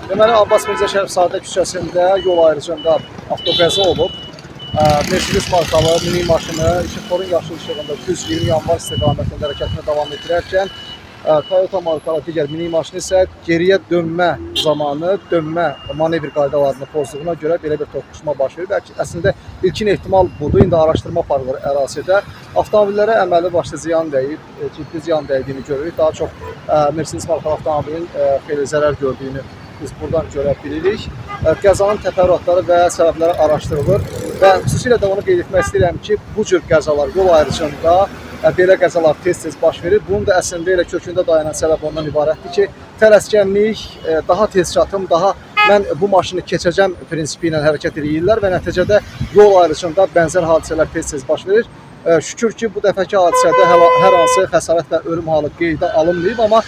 Deməli, Abbas Mirzə Şərifzadə küçəsində yol ayrıcında avtoqəza olub. Mercedes markalı mini maşını işıqforun yaşıl işığında düz 20 yanvar istiqamətində hərəkətini davam etdirərkən Toyota markalı digər mini maşını isə geriyə dönmə zamanı dönmə manevr qaydalarını pozduğuna görə belə bir toqquşma baş verir. Bəlkə əslində ilkin ehtimal budur. İndi araşdırma aparılır ərazidə. Avtomobillərə əməli başlı ziyan dəyib, ciddi ziyan dəydiyini görürük. Daha çox Mercedes markalı avtomobilin xeyli zərər gördüyünü biz buradan görə bilirik. Qəzanın təfərrüatları və səbəbləri araşdırılır və xüsusilə də onu qeyd etmək istəyirəm ki, bu cür qəzalar yol ayrıcında belə qəzalar tez-tez baş verir. Bunun da əslində elə kökündə dayanan səbəb ondan ibarətdir ki, tələskənlik, daha tez çatım, daha mən bu maşını keçəcəm prinsipi ilə hərəkət edirlər və nəticədə yol ayrıcında bənzər hadisələr tez-tez baş verir. Şükür ki, bu dəfəki hadisədə hər hansı xəsarət və ölüm halı qeydə alınmayıb, amma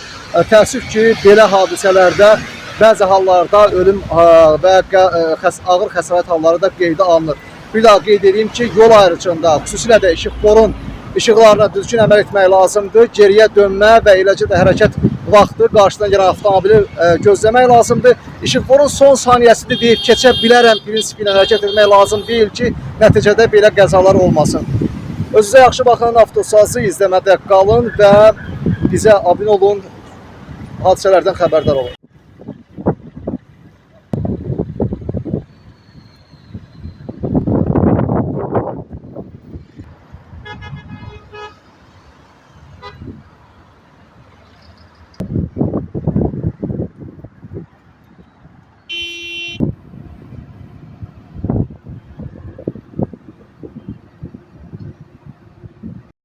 təəssüf ki, belə hadisələrdə bəzi hallarda ölüm və ağır xəsarət halları da qeydə alınır. Bir daha qeyd edeyim ki, yol ayrıcında xüsusilə də işıqforun işıqlarına düzgün əməl etmək lazımdır. Geriyə dönmə və eləcə də hərəkət vaxtı qarşıdan gələn avtomobili gözləmək lazımdır. İşıqforun son saniyəsidir deyib keçə bilərəm prinsipi ilə hərəkət etmək lazım deyil ki, nəticədə belə qəzalar olmasın. Özünüzə yaxşı baxın, Avtosazı izləmədə qalın və bizə abunə olun, hadisələrdən xəbərdar olun.